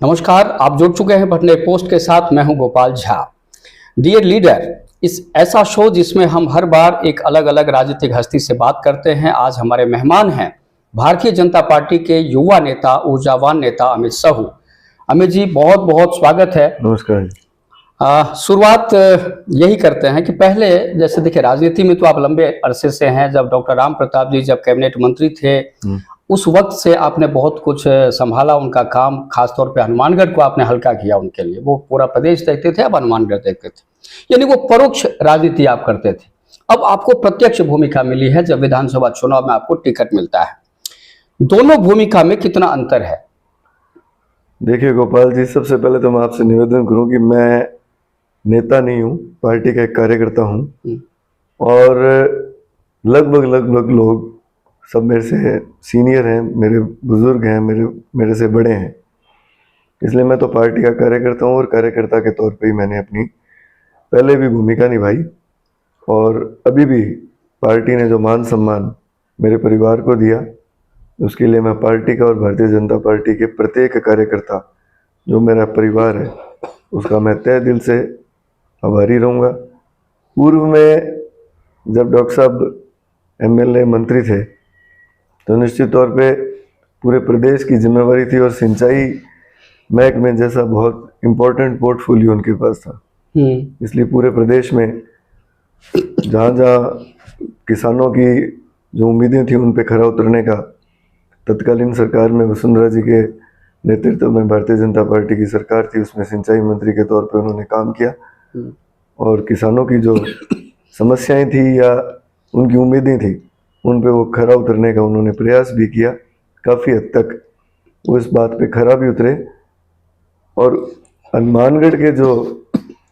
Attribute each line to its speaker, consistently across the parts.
Speaker 1: नमस्कार, आप जुड़ चुके हैं भटने पोस्ट के साथ। मैं हूं गोपाल झा। डियर लीडर, इस ऐसा शो जिसमें हम हर बार एक अलग अलग राजनीतिक हस्ती से बात करते हैं। आज हमारे मेहमान हैं भारतीय जनता पार्टी के युवा नेता, ऊर्जावान नेता अमित साहू। अमित जी, बहुत बहुत स्वागत है।
Speaker 2: नमस्कार।
Speaker 1: शुरुआत यही करते हैं कि पहले जैसे देखिए, राजनीति में तो आप लंबे अरसे से हैं। जब डॉक्टर राम प्रताप जी जब कैबिनेट मंत्री थे, उस वक्त से आपने बहुत कुछ संभाला उनका काम। खासतौर पे हनुमानगढ़ को आपने हल्का किया उनके लिए। वो पूरा प्रदेश देखते थे, अब हनुमानगढ़ देखते थे, यानी वो परोक्ष राजनीति आप करते थे। अब आपको प्रत्यक्ष भूमिका मिली है जब विधानसभा चुनाव में आपको टिकट मिलता है। दोनों भूमिका में कितना अंतर है?
Speaker 2: देखिए गोपाल जी, सबसे पहले तो मैं आपसे निवेदन करूं कि मैं नेता नहीं हूं, पार्टी का एक कार्यकर्ता हूं। और लगभग लोग सब मेरे से सीनियर हैं, मेरे बुजुर्ग हैं, मेरे से बड़े हैं। इसलिए मैं तो पार्टी का कार्यकर्ता हूं और कार्यकर्ता के तौर पे ही मैंने अपनी पहले भी भूमिका निभाई। और अभी भी पार्टी ने जो मान सम्मान मेरे परिवार को दिया, उसके लिए मैं पार्टी का और भारतीय जनता पार्टी के प्रत्येक कार्यकर्ता जो मेरा परिवार है उसका मैं तहे दिल से आभारी रहूँगा। पूर्व में जब डॉक्टर साहब एमएलए मंत्री थे तो निश्चित तौर पे पूरे प्रदेश की जिम्मेवारी थी और सिंचाई महकमे जैसा बहुत इम्पोर्टेंट पोर्टफोलियो उनके पास था। इसलिए पूरे प्रदेश में जहाँ जहाँ किसानों की जो उम्मीदें थी उन पे खरा उतरने का तत्कालीन सरकार में वसुंधरा जी के नेतृत्व में भारतीय जनता पार्टी की सरकार थी, उसमें सिंचाई मंत्री के तौर पे उन्होंने काम किया। और किसानों की जो समस्याएं थी या उनकी उम्मीदें थी उन पे वो खरा उतरने का उन्होंने प्रयास भी किया। काफ़ी हद तक वो इस बात पे खरा भी उतरे। और हनुमानगढ़ के जो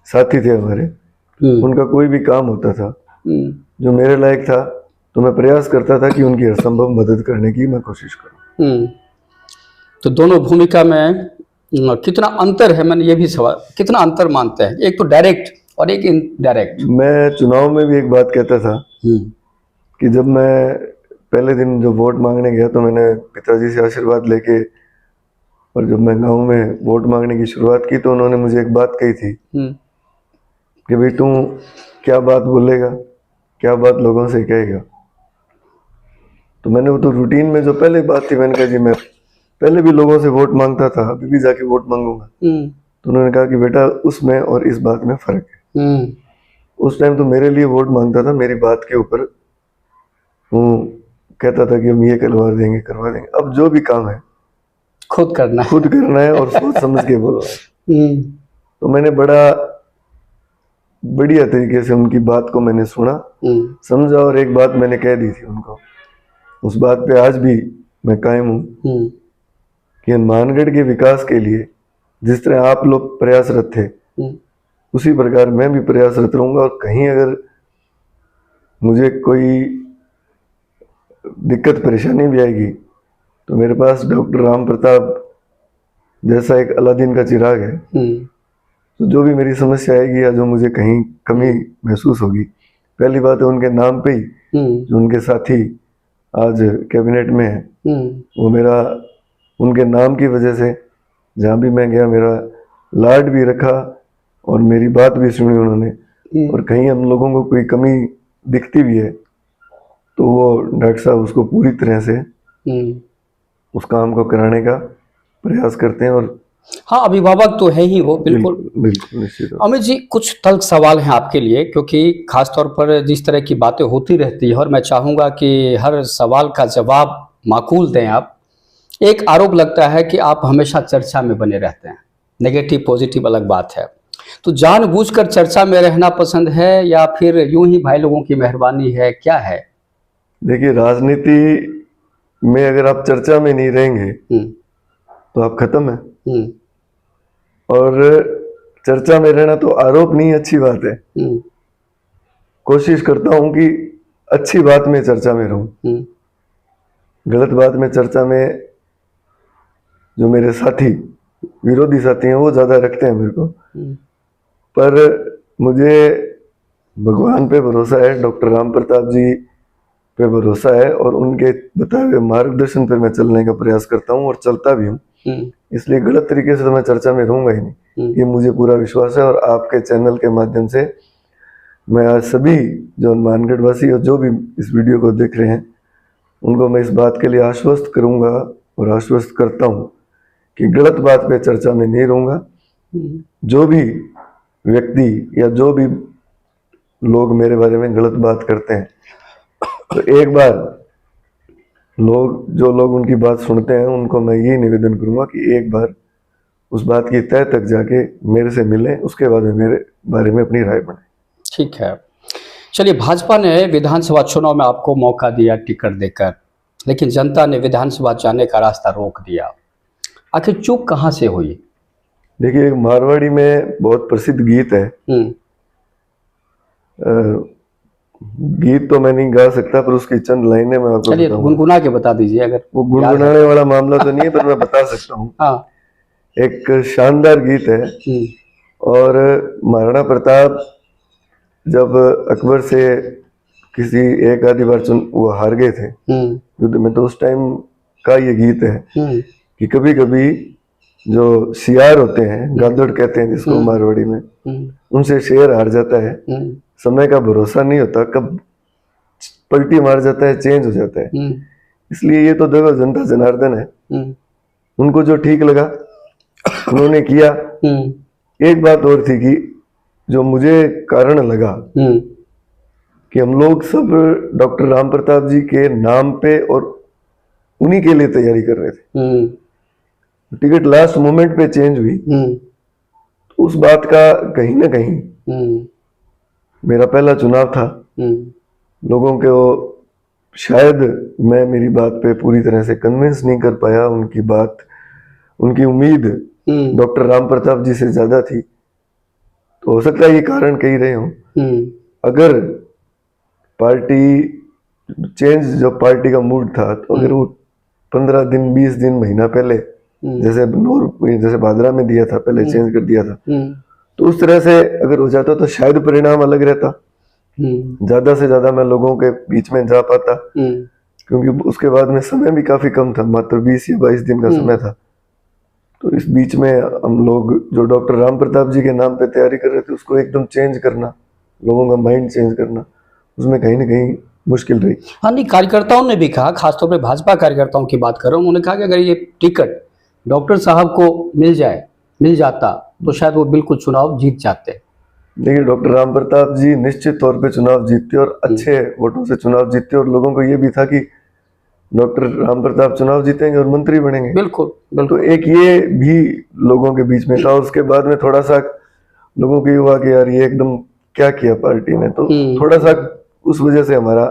Speaker 2: साथी थे हमारे, उनका कोई भी काम होता था जो मेरे लायक था तो मैं प्रयास करता था कि उनकी हर संभव मदद करने की मैं कोशिश करूं।
Speaker 1: तो दोनों भूमिका में कितना अंतर है? मैंने ये भी सवाल, कितना अंतर मानते हैं? एक तो डायरेक्ट और एक इनडायरेक्ट।
Speaker 2: मैं चुनाव में भी एक बात कहता था कि जब मैं पहले दिन जो वोट मांगने गया तो मैंने पिताजी से आशीर्वाद लेके, और जब मैं गांव में वोट मांगने की शुरुआत की तो उन्होंने मुझे एक बात कही थी कि भाई तू क्या बात बोलेगा, क्या बात लोगों से कहेगा। तो मैंने वो तो रूटीन में जो पहले बात थी, मैंने कहा जी मैं पहले भी लोगों से वोट मांगता था, अभी भी जाके वोट मांगूंगा। तो उन्होंने कहा कि बेटा उसमें और इस बात में फर्क है। उस टाइम तो मेरे लिए वोट मांगता था, मेरी बात के ऊपर वो कहता था कि हम ये करवा देंगे। अब जो भी काम है खुद करना है और सोच समझ के बोलना है। तो मैंने बड़ा बढ़िया तरीके से उनकी बात को मैंने सुना, समझा और एक बात मैंने कह दी थी उनको। उस बात पे आज भी मैं कायम हूँ कि हनुमानगढ़ के विकास के लिए जिस तरह आप लोग प्रयासरत थे उसी प्रकार मैं भी प्रयासरत रहूंगा। और कहीं अगर मुझे कोई दिक्कत परेशानी भी आएगी तो मेरे पास डॉक्टर राम प्रताप जैसा एक अलादीन का चिराग है। तो जो भी मेरी समस्या आएगी या जो मुझे कहीं कमी महसूस होगी, पहली बात है उनके नाम पे ही जो उनके साथी आज कैबिनेट में है, वो मेरा उनके नाम की वजह से जहाँ भी मैं गया मेरा लाड भी रखा और मेरी बात भी सुनी उन्होंने। और कहीं हम लोगों को कोई कमी दिखती भी है तो वो डॉक्टर साहब उसको पूरी तरह से उस काम को कराने का प्रयास करते हैं। और
Speaker 1: हाँ, अभिभावक तो है ही वो, बिल्कुल
Speaker 2: निश्चित।
Speaker 1: अमित जी, कुछ तल्ख सवाल हैं आपके लिए, क्योंकि खासतौर पर जिस तरह की बातें होती रहती है और मैं चाहूँगा कि हर सवाल का जवाब माकूल दें आप। एक आरोप लगता है कि आप हमेशा चर्चा में बने रहते हैं। नेगेटिव पॉजिटिव अलग बात है, तो जानबूझकर चर्चा में रहना पसंद है या फिर यूं ही भाई लोगों की मेहरबानी है, क्या है?
Speaker 2: देखिए, राजनीति में अगर आप चर्चा में नहीं रहेंगे तो आप खत्म है। और चर्चा में रहना तो आरोप नहीं, अच्छी बात है। कोशिश करता हूं कि अच्छी बात में चर्चा में रहूं। गलत बात में चर्चा में जो मेरे साथी विरोधी साथी हैं वो ज्यादा रखते हैं मेरे को। पर मुझे भगवान पे भरोसा है, डॉक्टर राम प्रताप जी पे भरोसा है और उनके बताए हुए मार्गदर्शन पर मैं चलने का प्रयास करता हूँ और चलता भी हूँ। इसलिए गलत तरीके से तो मैं चर्चा में रहूंगा ही नहीं, ये मुझे पूरा विश्वास है। और आपके चैनल के माध्यम से मैं आज सभी जो हनुमानगढ़ वासी और जो भी इस वीडियो को देख रहे हैं उनको मैं इस बात के लिए आश्वस्त करूंगा और आश्वस्त करता हूं कि गलत बात पे चर्चा में नहीं रहूंगा। जो भी व्यक्ति या जो भी लोग मेरे बारे में गलत बात करते हैं तो एक बार जो लोग उनकी बात सुनते हैं उनको मैं यही निवेदन करूंगा कि एक बार उस बात की तह तक जाके मेरे से मिलें, उसके बाद में मेरे बारे में अपनी राय बनाएं।
Speaker 1: ठीक है। चलिए, भाजपा ने विधानसभा चुनाव में आपको मौका दिया टिकट देकर, लेकिन जनता ने विधानसभा जाने का रास्ता रोक दिया। आखिर चूक कहाँ से हुई?
Speaker 2: देखिए, एक मारवाड़ी में बहुत प्रसिद्ध गीत है, गीत तो मैं नहीं गा सकता पर उसकी चंद लाइनें मैं आपको
Speaker 1: चलिए गुनगुना के बता दीजिए। अगर
Speaker 2: वो गुनगुनाने वाला मामला तो नहीं है पर मैं बता सकता हूँ।
Speaker 1: हाँ।
Speaker 2: एक शानदार गीत है। और महाराणा प्रताप जब अकबर से किसी एक आधी बार वो हार गए थे युद्ध में, तो उस टाइम का ये गीत है कि कभी कभी जो शियार होते हैं, गादड़ कहते हैं जिसको मारवाड़ी में, उनसे शेर हार जाता है। समय का भरोसा नहीं होता, कब पलटी मार जाता है, चेंज हो जाता है। इसलिए ये तो देखो जनता जनार्दन है, उनको जो ठीक लगा उन्होंने किया। एक बात और थी कि जो मुझे कारण लगा कि हम लोग सब डॉक्टर राम प्रताप जी के नाम पे और उन्हीं के लिए तैयारी कर रहे थे। टिकट लास्ट मोमेंट पे चेंज हुई तो उस बात का कहीं ना कहीं मेरा पहला चुनाव था। लोगों को शायद मैं मेरी बात पे पूरी तरह से कन्विंस नहीं कर पाया, उनकी बात, उनकी उम्मीद डॉक्टर राम प्रताप जी से ज्यादा थी। तो हो सकता है ये कारण कही रहे हो। अगर पार्टी चेंज, जो पार्टी का मूड था, तो अगर वो 15 दिन 20 दिन महीना पहले जैसे भादरा में दिया था, पहले चेंज कर दिया था, तो उस तरह से अगर हो जाता तो शायद परिणाम अलग रहता। ज्यादा से ज्यादा मैं लोगों के बीच में जा पाता, क्योंकि उसके बाद में समय भी काफी कम था, मात्र 20 या 22 दिन का समय था। तो इस बीच में हम लोग जो डॉक्टर राम प्रताप जी के नाम पे तैयारी कर रहे थे उसको एकदम चेंज करना, लोगों का माइंड चेंज करना, उसमें कहीं ना कहीं मुश्किल रही।
Speaker 1: हाँ, नहीं, कार्यकर्ताओं ने भी कहा, खासतौर पे भाजपा कार्यकर्ताओं की बात कर रहा हूँ, उन्होंने कहा कि अगर ये टिकट डॉक्टर साहब को मिल जाता तो शायद वो बिल्कुल चुनाव जीत जाते।
Speaker 2: देखिए, डॉक्टर राम प्रताप जी निश्चित तौर पे चुनाव जीतते और अच्छे वोटों से चुनाव जीतते, और लोगों को ये भी था कि डॉक्टर राम प्रताप चुनाव जीतेंगे और मंत्री बनेंगे। बिल्कुल। तो एक ये भी लोगों के बीच में था। उसके बाद में थोड़ा सा लोगों को हुआ कि यार ये एकदम क्या किया पार्टी ने, तो थोड़ा सा उस वजह से हमारा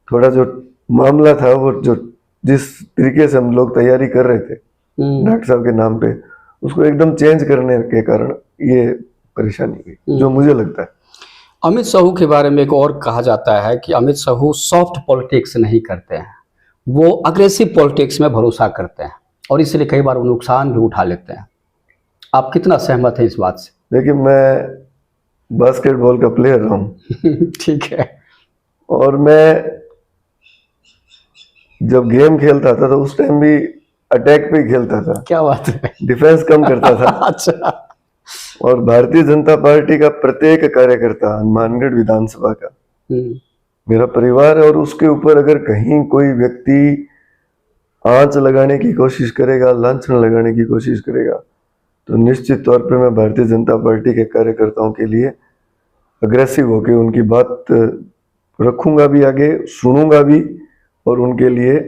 Speaker 2: थोड़ा जो मामला था, वो जो जिस तरीके से हम लोग तैयारी कर रहे थे डॉक्टर साहब के नाम पे, उसको एकदम चेंज करने के कारण ये परेशानी हुई, जो मुझे लगता है।
Speaker 1: अमित साहू के बारे में एक और कहा जाता है कि अमित साहू सॉफ्ट पॉलिटिक्स नहीं करते हैं, वो अग्रेसिव पॉलिटिक्स में भरोसा करते हैं और इसलिए कई बार वो नुकसान भी उठा लेते हैं। आप कितना सहमत हैं इस बात से?
Speaker 2: देखिए, मैं बास्केटबॉल का प्लेयर रहा हूँ
Speaker 1: ठीक है।
Speaker 2: और मैं जब गेम खेलता था तो उस टाइम भी अटैक पे खेलता था।
Speaker 1: क्या बात है।
Speaker 2: डिफेंस कम करता था।
Speaker 1: अच्छा।
Speaker 2: और भारतीय जनता पार्टी का प्रत्येक कार्यकर्ता हनुमानगढ़ विधानसभा का मेरा परिवार है, और उसके ऊपर अगर कहीं कोई व्यक्ति आंच लगाने की कोशिश करेगा, लांछन लगाने की कोशिश करेगा, तो निश्चित तौर पे मैं भारतीय जनता पार्टी के कार्यकर्ताओं के लिए अग्रेसिव होकर उनकी बात रखूंगा भी, आगे सुनूंगा भी, और उनके लिए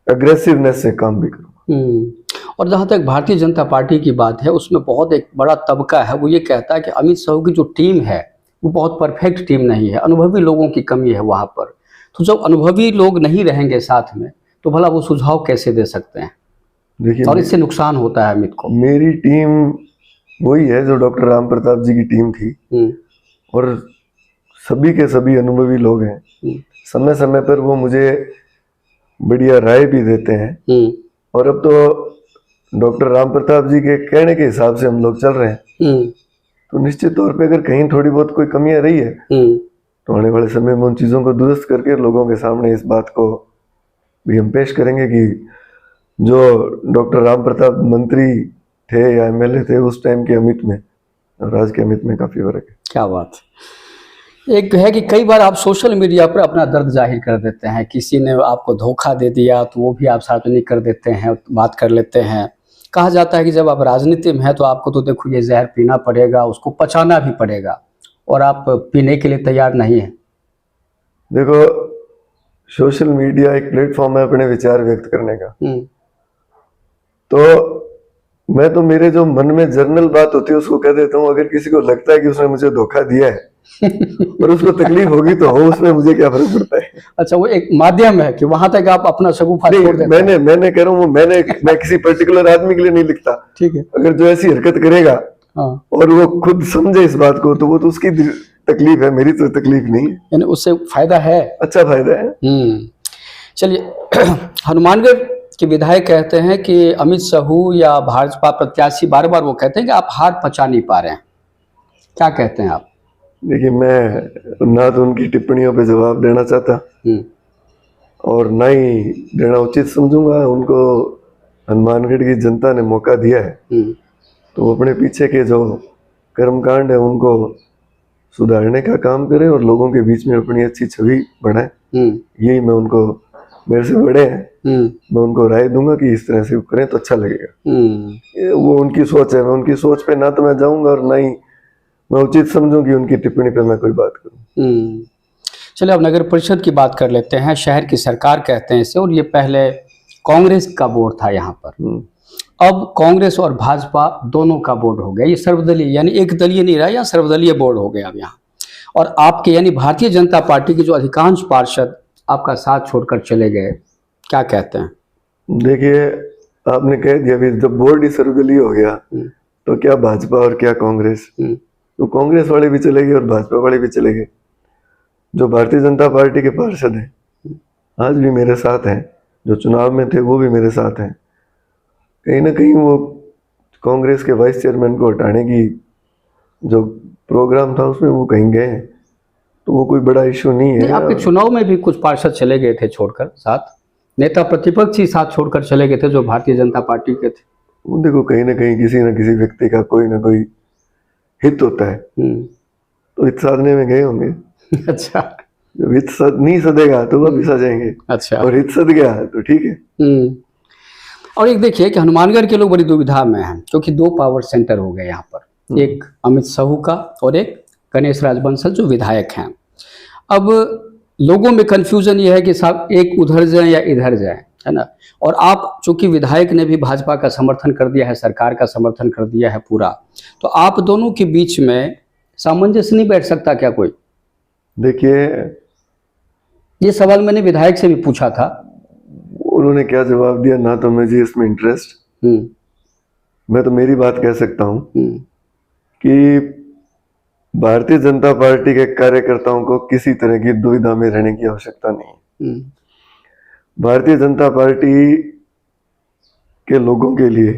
Speaker 2: अग्रेसिवनेस से काम भी करूंगा।
Speaker 1: और जहाँ तक भारतीय जनता पार्टी की बात है, उसमें बहुत एक बड़ा तबका है, वो ये कहता है कि अमित साहू की जो टीम है वो बहुत परफेक्ट टीम नहीं है, अनुभवी लोगों की कमी है वहाँ पर। तो जब अनुभवी लोग नहीं रहेंगे साथ में तो भला वो सुझाव कैसे दे सकते हैं?
Speaker 2: देखिए,
Speaker 1: और इससे नुकसान होता है अमित को।
Speaker 2: मेरी टीम वही है जो डॉक्टर राम प्रताप जी की टीम थी, और सभी के सभी अनुभवी लोग हैं। समय समय पर वो मुझे बढ़िया राय भी देते हैं, और अब तो डॉक्टर राम प्रताप जी के कहने के हिसाब से हम लोग चल रहे हैं। तो निश्चित तौर पे अगर कहीं थोड़ी बहुत कोई कमियां रही है तो आने वाले समय में उन चीज़ों को दुरुस्त करके लोगों के सामने इस बात को भी हम पेश करेंगे कि जो डॉक्टर राम प्रताप मंत्री थे या एमएलए थे उस टाइम के अमित में और आज के अमित में काफ़ी फर्क है।
Speaker 1: क्या बात है। एक है कि कई बार आप सोशल मीडिया पर अपना दर्द जाहिर कर देते हैं, किसी ने आपको धोखा दे दिया तो वो भी आप सार्वजनिक कर देते हैं, बात कर लेते हैं। कहा जाता है कि जब आप राजनीति में हैं तो आपको तो देखो ये जहर पीना पड़ेगा, उसको पचाना भी पड़ेगा, और आप पीने के लिए तैयार नहीं हैं।
Speaker 2: देखो, सोशल मीडिया एक प्लेटफॉर्म है अपने विचार व्यक्त करने का। तो मैं तो मेरे जो मन में जर्नल बात होती है उसको कह देता हूँ। अगर किसी को लगता है कि उसने मुझे धोखा दिया है और उसको तकलीफ होगी तो हो, उसमें मुझे क्या फर्क पड़ता है।
Speaker 1: अच्छा, वो एक माध्यम है कि वहां तक आप अपना शगुफा छोड़ देते हैं।
Speaker 2: मैंने कह रहा हूँ, मैं किसी पर्टिकुलर आदमी के लिए नहीं लिखता।
Speaker 1: ठीक है।
Speaker 2: अगर जो ऐसी हरकत करेगा और वो खुद समझे इस बात को तो वो तो उसकी तकलीफ है, मेरी तो तकलीफ नहीं है।
Speaker 1: यानी उससे फायदा है, अच्छा
Speaker 2: फायदा है।
Speaker 1: चलिए, हनुमानगढ़ के विधायक कहते हैं कि अमित साहू या भाजपा प्रत्याशी बार बार वो कहते हैं कि आप हार पचा नहीं पा रहे हैं, क्या कहते हैं आप?
Speaker 2: देखिए, मैं ना तो उनकी टिप्पणियों पे जवाब देना चाहता और ना ही देना उचित समझूंगा। उनको हनुमानगढ़ की जनता ने मौका दिया है तो वो अपने पीछे के जो कर्मकांड है उनको सुधारने का काम करें और लोगों के बीच में अपनी अच्छी छवि बढ़ाएं। यही मैं उनको, मेरे से बड़े हैं, मैं उनको राय दूंगा कि इस तरह से करें तो अच्छा लगेगा। वो उनकी सोच है, मैं उनकी सोच पे ना तो मैं जाऊंगा और ना ही मैं उचित समझूं कि उनकी टिप्पणी पे मैं कोई बात करूं।
Speaker 1: चलिए, अब नगर परिषद की बात कर लेते हैं। शहर की सरकार कहते हैं इसे, और ये पहले कांग्रेस का बोर्ड था यहाँ पर, अब कांग्रेस और भाजपा दोनों का बोर्ड हो गया। ये सर्वदलीय, यानी एक दलीय नहीं रहा, यहाँ सर्वदलीय बोर्ड हो गया अब यहाँ। और आपके यानी भारतीय जनता पार्टी के जो अधिकांश पार्षद आपका साथ छोड़कर चले गए, क्या कहते हैं?
Speaker 2: देखिए, आपने कह दिया अभी, जब बोर्ड ही सर्वदलीय हो गया तो क्या भाजपा और क्या कांग्रेस, तो कांग्रेस वाले भी चले गए और भाजपा वाले भी चले गए। जो भारतीय जनता पार्टी के पार्षद हैं आज भी मेरे साथ हैं, जो चुनाव में थे वो भी मेरे साथ हैं। कहीं ना कहीं वो कांग्रेस के वाइस चेयरमैन को हटाने की जो प्रोग्राम था उसमें वो कहीं गए, तो वो कोई बड़ा इशू नहीं है।
Speaker 1: आपके चुनाव में भी कुछ पार्षद चले गए थे छोड़कर, साथ नेता प्रतिपक्ष ही साथ छोड़कर चले गए थे जो भारतीय जनता पार्टी के थे।
Speaker 2: वो देखो, कहीं ना कहीं किसी न किसी व्यक्ति का कोई ना कोई हित होता है, तो हित साधने में गए होंगे।
Speaker 1: अच्छा,
Speaker 2: जब हित नहीं सदेगा तो वापिस आ जाएंगे।
Speaker 1: अच्छा,
Speaker 2: और हित सद गया तो ठीक है।
Speaker 1: और एक देखिए कि हनुमानगढ़ के लोग बड़ी दुविधा में हैं, क्योंकि दो पावर सेंटर हो गए यहाँ पर, एक अमित साहू का और एक गणेश राजबंसल जो विधायक हैं। अब लोगों में कन्फ्यूजन ये है कि साहब एक उधर जाए या इधर जाए, है ना। और आप चूंकि विधायक ने भी भाजपा का समर्थन कर दिया है, सरकार का समर्थन कर दिया है पूरा, तो आप दोनों के बीच में सामंजस्य नहीं बैठ सकता क्या कोई?
Speaker 2: देखिए,
Speaker 1: ये सवाल मैंने विधायक से भी पूछा था,
Speaker 2: उन्होंने क्या जवाब दिया, ना तो मुझे इसमें इंटरेस्ट। मैं तो मेरी बात कह सकता हूँ कि भारतीय जनता पार्टी के कार्यकर्ताओं को किसी तरह की दुविधा में रहने की आवश्यकता नहीं है। भारतीय जनता पार्टी के लोगों के लिए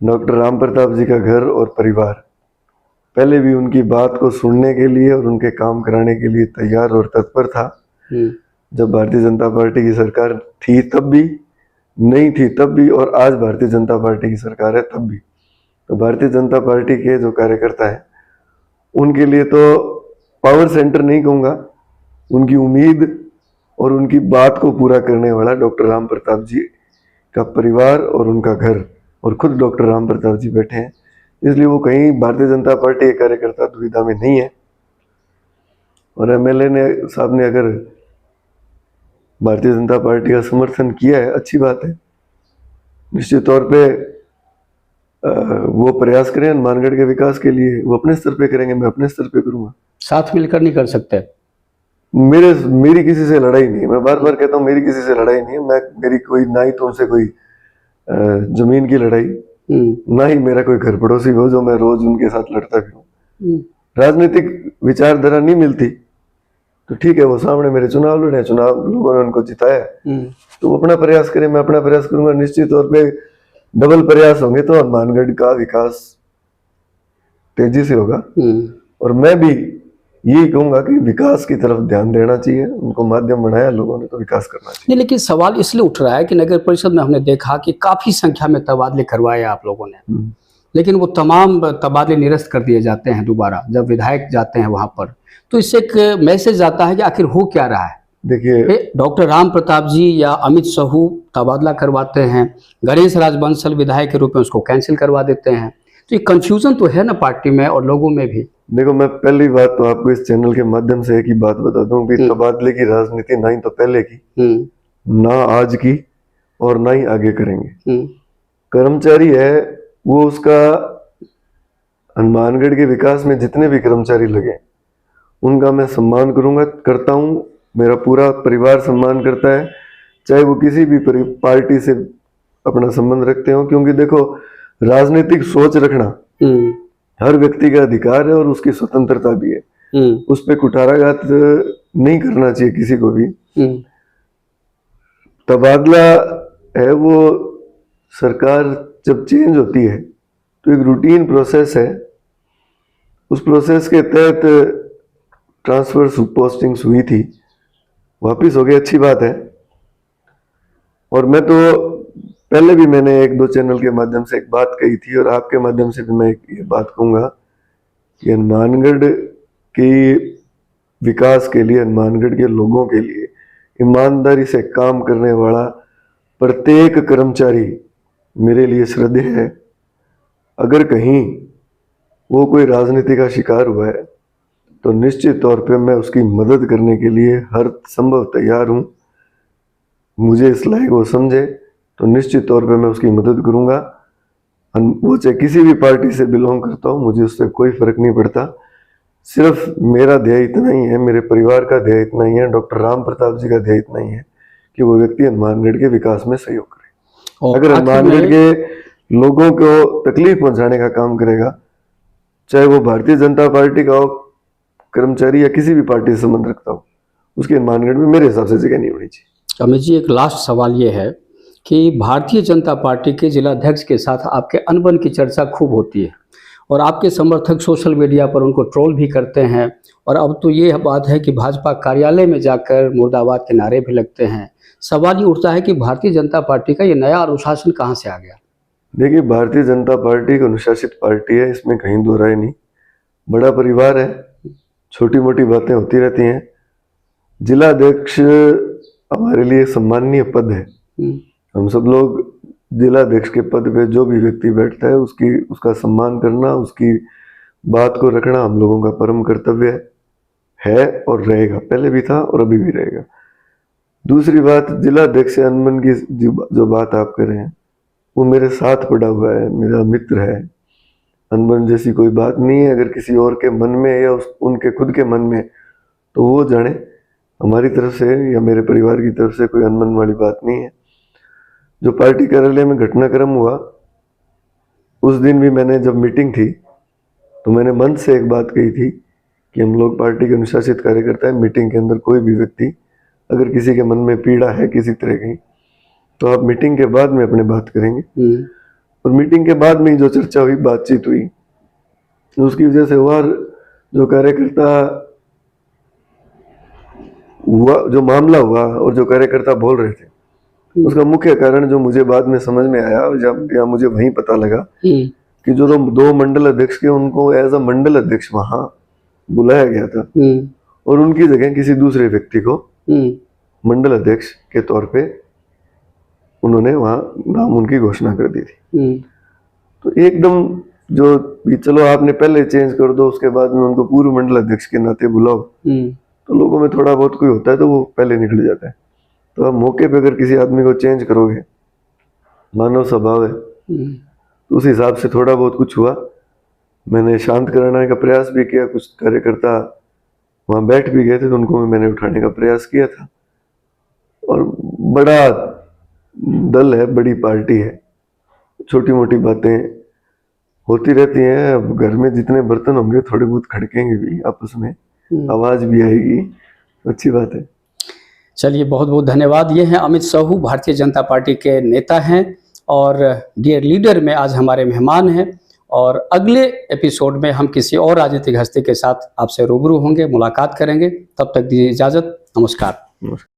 Speaker 2: डॉक्टर राम प्रताप जी का घर और परिवार पहले भी उनकी बात को सुनने के लिए और उनके काम कराने के लिए तैयार और तत्पर था। जब भारतीय जनता पार्टी की सरकार थी तब भी, नहीं थी तब भी, और आज भारतीय जनता पार्टी की सरकार है तब भी। तो भारतीय जनता पार्टी के जो कार्यकर्ता हैं उनके लिए तो पावर सेंटर नहीं कहूँगा, उनकी उम्मीद और उनकी बात को पूरा करने वाला डॉक्टर राम प्रताप जी का परिवार और उनका घर, और खुद डॉक्टर राम प्रताप जी बैठे हैं। इसलिए वो कहीं भारतीय जनता पार्टी के कार्यकर्ता दुविधा में नहीं है। और एमएलए ने साहब ने अगर भारतीय जनता पार्टी का समर्थन किया है, अच्छी बात है। निश्चित तौर पे वो प्रयास करें हनुमानगढ़ के विकास के लिए, वो अपने स्तर पे करेंगे, मैं अपने स्तर पे करूंगा।
Speaker 1: साथ मिलकर नहीं कर सकते?
Speaker 2: मेरी किसी से लड़ाई नहीं है, मैं बार बार कहता हूँ, मेरी किसी से लड़ाई नहीं है। मेरी कोई ना ही तो उनसे कोई जमीन की लड़ाई, ना ही मेरा कोई घर पड़ोसी हो जो मैं रोज उनके साथ लड़ता भी हूँ। राजनीतिक विचारधारा नहीं मिलती तो ठीक है, वो सामने मेरे चुनाव लड़े, चुनाव लोगों ने उनको जिताया, तो वो अपना प्रयास करें, मैं अपना प्रयास करूंगा। निश्चित तौर पे डबल प्रयास होंगे तो हनुमानगढ़ का विकास तेजी से होगा। और मैं भी यही कहूंगा कि विकास की तरफ ध्यान देना चाहिए, उनको माध्यम बनाया लोगों ने तो विकास करना चाहिए।
Speaker 1: नहीं, लेकिन सवाल इसलिए उठ रहा है कि नगर परिषद में हमने देखा कि काफी संख्या में तबादले करवाए आप लोगों ने, लेकिन वो तमाम तबादले निरस्त कर दिए जाते हैं दोबारा जब विधायक जाते हैं वहां पर। तो इससे एक मैसेज आता है कि आखिर हो क्या रहा है।
Speaker 2: देखिए,
Speaker 1: डॉक्टर राम प्रताप जी या अमित साहू तबादला करवाते हैं, गणेश राज बंसल विधायक के रूप में उसको कैंसिल करवा देते हैं। तो ये कंफ्यूजन तो है ना पार्टी में और लोगों में भी।
Speaker 2: देखो, मैं पहली बात तो आपको इस चैनल के माध्यम से एक ही बात बता दूं कि तबादले की राजनीति ना ही तो पहले की, ना आज की, और ना ही आगे करेंगे। कर्मचारी है वो, उसका हनुमानगढ़ के विकास में जितने भी कर्मचारी लगे उनका मैं सम्मान करूंगा, करता हूं। मेरा पूरा परिवार सम्मान करता है, चाहे वो किसी भी पार्टी से अपना संबंध रखते हो। क्योंकि देखो, राजनीतिक सोच रखना हर व्यक्ति का अधिकार है और उसकी स्वतंत्रता भी है। उस पर कुठाराघात नहीं करना चाहिए किसी को भी। तबादला है वो, सरकार जब चेंज होती है तो एक रूटीन प्रोसेस है, उस प्रोसेस के तहत ट्रांसफर पोस्टिंग्स हुई थी, वापिस हो गई, अच्छी बात है। और मैं तो पहले भी मैंने एक दो चैनल के माध्यम से एक बात कही थी और आपके माध्यम से भी मैं ये बात कहूँगा कि हनुमानगढ़ के विकास के लिए, हनुमानगढ़ के लोगों के लिए ईमानदारी से काम करने वाला प्रत्येक कर्मचारी मेरे लिए श्रद्धेय है। अगर कहीं वो कोई राजनीति का शिकार हुआ है तो निश्चित तौर पे मैं उसकी मदद करने के लिए हर संभव तैयार हूँ। मुझे इस लायक वो समझे तो निश्चित तौर पे मैं उसकी मदद करूँगा। वो चाहे किसी भी पार्टी से बिलोंग करता हूँ, मुझे उससे कोई फर्क नहीं पड़ता। सिर्फ मेरा ध्येय इतना ही है, मेरे परिवार का ध्येय इतना ही है, डॉक्टर राम प्रताप जी का ध्येय इतना ही है कि वो व्यक्ति हनुमानगढ़ के विकास में सहयोग करे। अगर हनुमानगढ़ के लोगों को तकलीफ पहुंचाने का काम करेगा, चाहे वो भारतीय जनता पार्टी का हो, कर्मचारी या किसी भी पार्टी से संबंध रखता हो, उसके हनुमानगढ़ में मेरे हिसाब से जगह नहीं होनी चाहिए।
Speaker 1: अमित जी, एक लास्ट सवाल ये है कि भारतीय जनता पार्टी के जिलाध्यक्ष के साथ आपके अनबन की चर्चा खूब होती है और आपके समर्थक सोशल मीडिया पर उनको ट्रोल भी करते हैं, और अब तो ये बात है कि भाजपा कार्यालय में जाकर मुर्दाबाद के नारे भी लगते हैं। सवाल ये उठता है कि भारतीय जनता पार्टी का ये नया अनुशासन कहाँ से आ गया?
Speaker 2: देखिए, भारतीय जनता पार्टी एक अनुशासित पार्टी है, इसमें कहीं दो राय नहीं। बड़ा परिवार है, छोटी मोटी बातें होती रहती हैं। जिलाध्यक्ष हमारे लिए सम्माननीय पद है। हम सब लोग जिलाध्यक्ष के पद पे जो भी व्यक्ति बैठता है उसका सम्मान करना, उसकी बात को रखना हम लोगों का परम कर्तव्य है और रहेगा, पहले भी था और अभी भी रहेगा। दूसरी बात, जिलाध्यक्ष से अनबन की जो बात आप कर रहे हैं वो मेरे साथ पड़ा हुआ है, मेरा मित्र है। अनबन जैसी कोई बात नहीं है। अगर किसी और के मन में या उनके खुद के मन में तो वो जाने, हमारी तरफ से या मेरे परिवार की तरफ से कोई अनबन वाली बात नहीं है। जो पार्टी कार्यालय में घटनाक्रम हुआ उस दिन भी मैंने जब मीटिंग थी तो मैंने मंच से एक बात कही थी कि हम लोग पार्टी के अनुशासित कार्यकर्ता है। मीटिंग के अंदर कोई भी व्यक्ति अगर किसी के मन में पीड़ा है किसी तरह की तो आप मीटिंग के बाद में अपने बात करेंगे। और मीटिंग के बाद में जो चर्चा हुई, बातचीत हुई, उसकी वजह से और जो कार्यकर्ता हुआ, जो मामला हुआ और जो कार्यकर्ता बोल रहे थे, उसका मुख्य कारण जो मुझे बाद में समझ में आया जब या मुझे वहीं पता लगा कि जो दो मंडल अध्यक्ष के उनको एज अ मंडल अध्यक्ष वहां बुलाया गया था और उनकी जगह किसी दूसरे व्यक्ति को मंडल अध्यक्ष के तौर पे उन्होंने वहां नाम उनकी घोषणा कर दी थी। तो एकदम जो चलो आपने पहले चेंज कर दो, उसके बाद में उनको पूर्व मंडल अध्यक्ष के नाते बुलाओ, तो लोगों में थोड़ा बहुत कोई होता है तो वो पहले निकल जाता है। तो आप मौके पे अगर किसी आदमी को चेंज करोगे, मानव स्वभाव है, तो उस हिसाब से थोड़ा बहुत कुछ हुआ। मैंने शांत कराने का प्रयास भी किया, कुछ कार्यकर्ता वहाँ बैठ भी गए थे तो उनको मैंने उठाने का प्रयास किया था। और बड़ा दल है, बड़ी पार्टी है, छोटी मोटी बातें होती रहती हैं। अब घर में जितने बर्तन होंगे थोड़े बहुत खड़केंगे भी आपस में, आवाज भी आएगी, अच्छी बात है।
Speaker 1: चलिए, बहुत बहुत धन्यवाद। ये हैं अमित साहू, भारतीय जनता पार्टी के नेता हैं और डियर लीडर में आज हमारे मेहमान हैं। और अगले एपिसोड में हम किसी और राजनीतिक हस्ती के साथ आपसे रूबरू होंगे, मुलाकात करेंगे। तब तक दीजिए इजाजत। नमस्कार।